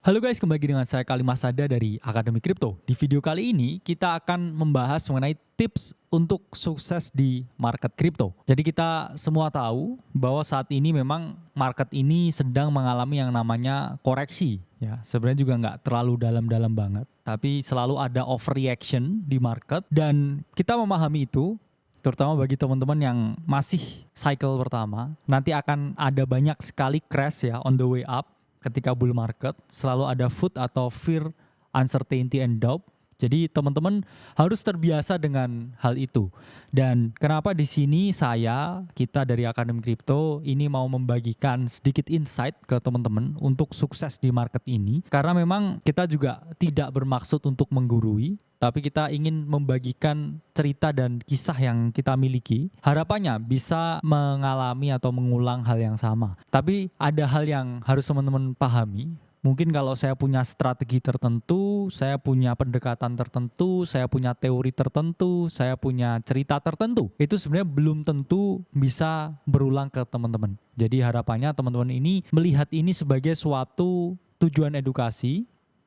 Halo guys, kembali lagi dengan saya Kalimas Sada dari Akademi Kripto. Di video kali ini kita akan membahas mengenai tips untuk sukses di market kripto. Jadi kita semua tahu bahwa saat ini memang market ini sedang mengalami yang namanya koreksi. Ya, sebenarnya juga nggak terlalu dalam-dalam banget, tapi selalu ada overreaction di market dan kita memahami itu. Terutama bagi teman-teman yang masih cycle pertama, nanti akan ada banyak sekali crash ya on the way up. Ketika bull market selalu ada food atau fear, uncertainty and doubt. Jadi teman-teman harus terbiasa dengan hal itu. Dan kenapa di sini kita dari Akademi Kripto ini mau membagikan sedikit insight ke teman-teman untuk sukses di market ini. Karena memang kita juga tidak bermaksud untuk menggurui, tapi kita ingin membagikan cerita dan kisah yang kita miliki. Harapannya bisa mengalami atau mengulang hal yang sama. Tapi ada hal yang harus teman-teman pahami. Mungkin kalau saya punya strategi tertentu, saya punya pendekatan tertentu, saya punya teori tertentu, saya punya cerita tertentu, itu sebenarnya belum tentu bisa berulang ke teman-teman. Jadi harapannya teman-teman ini melihat ini sebagai suatu tujuan edukasi.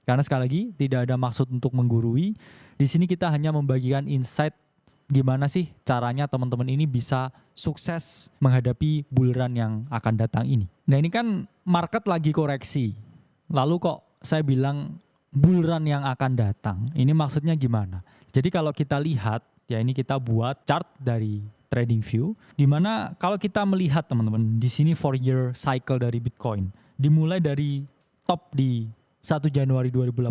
Karena sekali lagi tidak ada maksud untuk menggurui. Di sini kita hanya membagikan insight gimana sih caranya teman-teman ini bisa sukses menghadapi bull run yang akan datang ini. Nah ini kan market lagi koreksi. Lalu kok saya bilang bull run yang akan datang. Ini maksudnya gimana? Jadi kalau kita lihat, ya ini kita buat chart dari TradingView. Dimana kalau kita melihat teman-teman, di sini 4-year cycle dari Bitcoin. Dimulai dari top di 1 Januari 2018,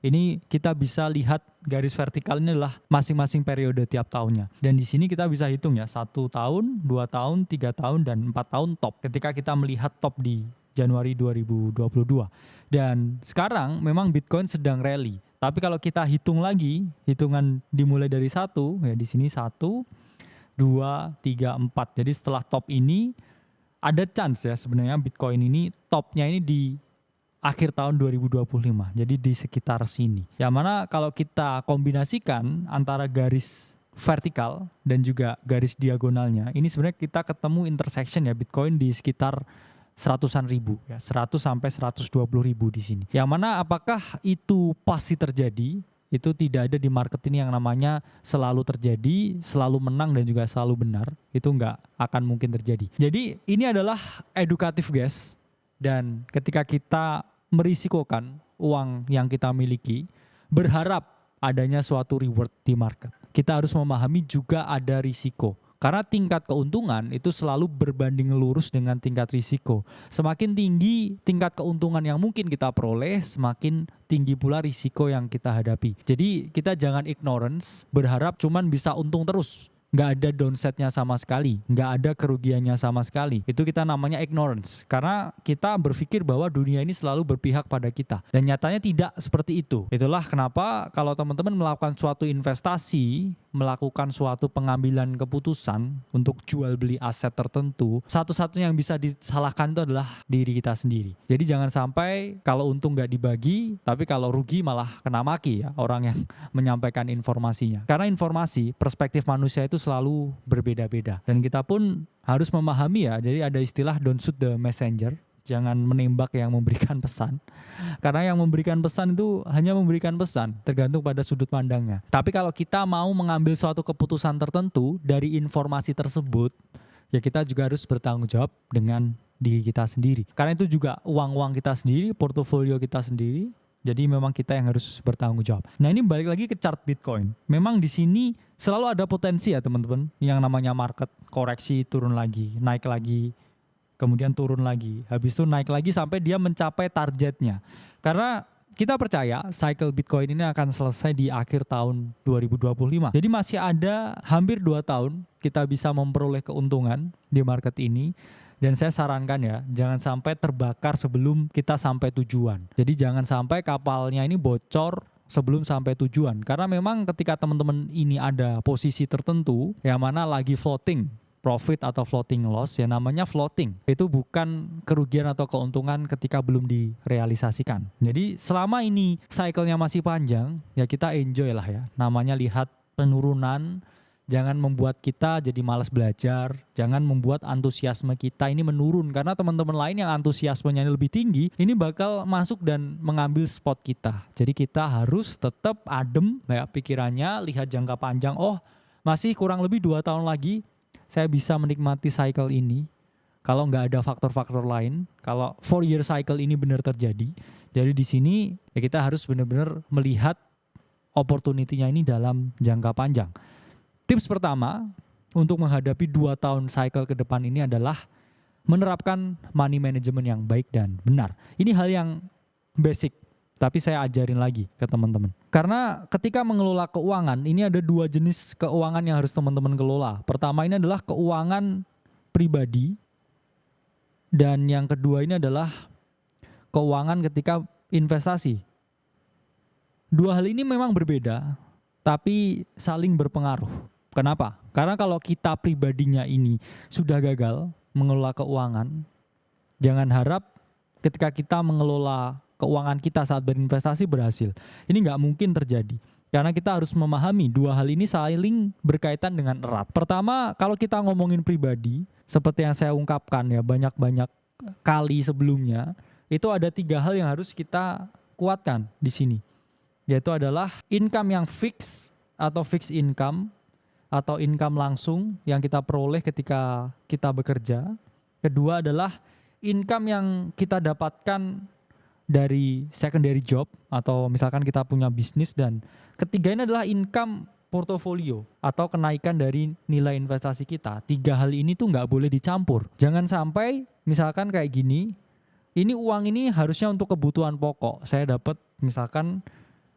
ini kita bisa lihat garis vertikal ini adalah masing-masing periode tiap tahunnya. Dan di sini kita bisa hitung ya, 1 tahun, 2 tahun, 3 tahun, dan 4 tahun top. Ketika kita melihat top di Januari 2022. Dan sekarang memang Bitcoin sedang rally. Tapi kalau kita hitung lagi, hitungan dimulai dari 1, ya di sini 1, 2, 3, 4. Jadi setelah top ini, ada chance ya sebenarnya Bitcoin ini topnya ini di akhir tahun 2025, jadi di sekitar sini. Yang mana kalau kita kombinasikan antara garis vertikal dan juga garis diagonalnya, ini sebenarnya kita ketemu intersection ya Bitcoin di sekitar 100-an ribu, ya 100 sampai 120 ribu di sini. Yang mana apakah itu pasti terjadi? Itu tidak ada di market ini yang namanya selalu terjadi, selalu menang dan juga selalu benar. Itu nggak akan mungkin terjadi. Jadi ini adalah edukatif guys. Dan ketika kita merisikokan uang yang kita miliki, berharap adanya suatu reward di market, kita harus memahami juga ada risiko. Karena tingkat keuntungan itu selalu berbanding lurus dengan tingkat risiko. Semakin tinggi tingkat keuntungan yang mungkin kita peroleh, semakin tinggi pula risiko yang kita hadapi. Jadi kita jangan ignorance, berharap cuman bisa untung terus. Nggak ada downside-nya sama sekali, nggak ada kerugiannya sama sekali. Itu kita namanya ignorance. Karena kita berpikir bahwa dunia ini selalu berpihak pada kita. Dan nyatanya tidak seperti itu. Itulah kenapa kalau teman-teman melakukan suatu investasi, melakukan suatu pengambilan keputusan untuk jual beli aset tertentu, satu-satunya yang bisa disalahkan itu adalah diri kita sendiri. Jadi jangan sampai kalau untung nggak dibagi, tapi kalau rugi malah kena maki ya orang yang menyampaikan informasinya. Karena informasi, perspektif manusia itu selalu berbeda-beda. Dan kita pun harus memahami ya, jadi ada istilah don't shoot the messenger. Jangan menembak yang memberikan pesan. Karena yang memberikan pesan itu hanya memberikan pesan, tergantung pada sudut pandangnya. Tapi kalau kita mau mengambil suatu keputusan tertentu dari informasi tersebut, ya kita juga harus bertanggung jawab dengan diri kita sendiri. Karena itu juga uang-uang kita sendiri, portofolio kita sendiri. Jadi memang kita yang harus bertanggung jawab. Nah ini balik lagi ke chart Bitcoin. Memang di sini selalu ada potensi ya teman-teman. Yang namanya market koreksi, turun lagi, naik lagi, kemudian turun lagi. Habis itu naik lagi sampai dia mencapai targetnya. Karena kita percaya cycle Bitcoin ini akan selesai di akhir tahun 2025. Jadi masih ada hampir 2 tahun kita bisa memperoleh keuntungan di market ini. Dan saya sarankan ya, jangan sampai terbakar sebelum kita sampai tujuan. Jadi jangan sampai kapalnya ini bocor sebelum sampai tujuan. Karena memang ketika teman-teman ini ada posisi tertentu yang mana lagi floating profit atau floating loss, ya namanya floating. Itu bukan kerugian atau keuntungan ketika belum direalisasikan. Jadi selama ini cycle-nya masih panjang, ya kita enjoy lah ya. Namanya lihat penurunan Jangan membuat kita jadi malas belajar, jangan membuat antusiasme kita ini menurun. Karena teman-teman lain yang antusiasmenya lebih tinggi, ini bakal masuk dan mengambil spot kita. Jadi kita harus tetap adem ya pikirannya, lihat jangka panjang, oh masih kurang lebih 2 tahun lagi, saya bisa menikmati cycle ini. Kalau nggak ada faktor-faktor lain, kalau 4-year cycle ini benar terjadi, jadi di sini ya kita harus benar-benar melihat opportunity-nya ini dalam jangka panjang. Tips pertama untuk menghadapi 2 tahun cycle ke depan ini adalah menerapkan money management yang baik dan benar. Ini hal yang basic, tapi saya ajarin lagi ke teman-teman. Karena ketika mengelola keuangan, ini ada 2 jenis keuangan yang harus teman-teman kelola. Pertama ini adalah keuangan pribadi, dan yang kedua ini adalah keuangan ketika investasi. 2 hal ini memang berbeda, tapi saling berpengaruh. Kenapa? Karena kalau kita pribadinya ini sudah gagal mengelola keuangan, jangan harap ketika kita mengelola keuangan kita saat berinvestasi berhasil. Ini nggak mungkin terjadi. Karena kita harus memahami 2 hal ini saling berkaitan dengan erat. Pertama, kalau kita ngomongin pribadi, seperti yang saya ungkapkan ya banyak-banyak kali sebelumnya, itu ada 3 hal yang harus kita kuatkan di sini. Yaitu adalah income yang fix atau fixed income atau income langsung yang kita peroleh ketika kita bekerja. Kedua adalah income yang kita dapatkan dari secondary job atau misalkan kita punya bisnis, dan ketiga ini adalah income portofolio atau kenaikan dari nilai investasi kita. 3 hal ini tuh nggak boleh dicampur. Jangan sampai misalkan kayak gini, ini uang ini harusnya untuk kebutuhan pokok. Saya dapat misalkan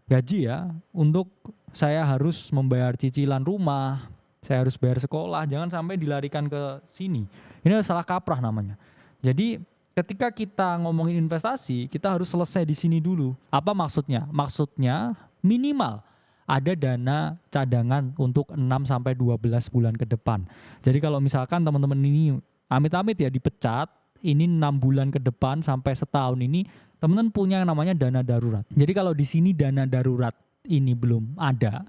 gaji ya, untuk saya harus membayar cicilan rumah, saya harus bayar sekolah, jangan sampai dilarikan ke sini. Ini adalah salah kaprah namanya. Jadi ketika kita ngomongin investasi, kita harus selesai di sini dulu. Apa maksudnya? Maksudnya minimal ada dana cadangan untuk 6-12 bulan ke depan. Jadi kalau misalkan teman-teman ini amit-amit ya dipecat, ini 6 bulan ke depan sampai setahun ini, teman-teman punya yang namanya dana darurat. Jadi kalau di sini dana darurat ini belum ada,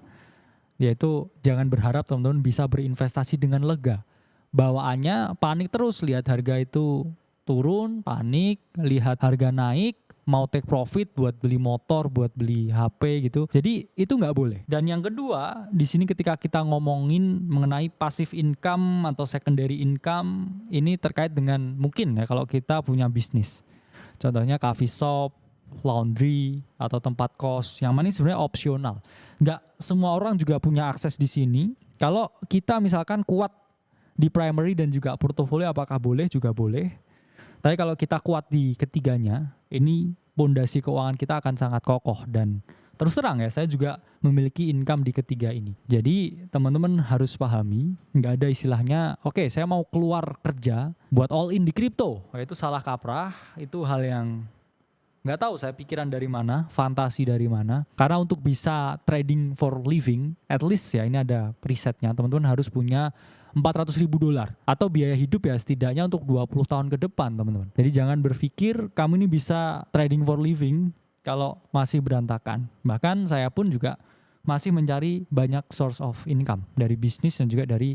yaitu jangan berharap teman-teman bisa berinvestasi dengan lega. Bawaannya panik terus, lihat harga itu turun, panik, lihat harga naik, mau take profit buat beli motor, buat beli HP gitu. Jadi itu nggak boleh. Dan yang kedua, di sini ketika kita ngomongin mengenai passive income atau secondary income, ini terkait dengan mungkin ya kalau kita punya bisnis. Contohnya coffee shop, laundry, atau tempat kos, yang mana ini sebenarnya opsional. Nggak semua orang juga punya akses di sini. Kalau kita misalkan kuat di primary dan juga portofolio, apakah boleh? Juga boleh. Tapi kalau kita kuat di ketiganya, ini pondasi keuangan kita akan sangat kokoh. Dan terus terang ya, saya juga memiliki income di ketiga ini. Jadi teman-teman harus pahami, nggak ada istilahnya, oke, saya mau keluar kerja buat all in di kripto. Itu salah kaprah, itu hal yang nggak tahu saya pikiran dari mana, fantasi dari mana. Karena untuk bisa trading for living, at least ya ini ada presetnya, teman-teman harus punya $400.000 atau biaya hidup ya setidaknya untuk 20 tahun ke depan, teman-teman. Jadi jangan berpikir kamu ini bisa trading for living kalau masih berantakan. Bahkan saya pun juga masih mencari banyak source of income dari bisnis dan juga dari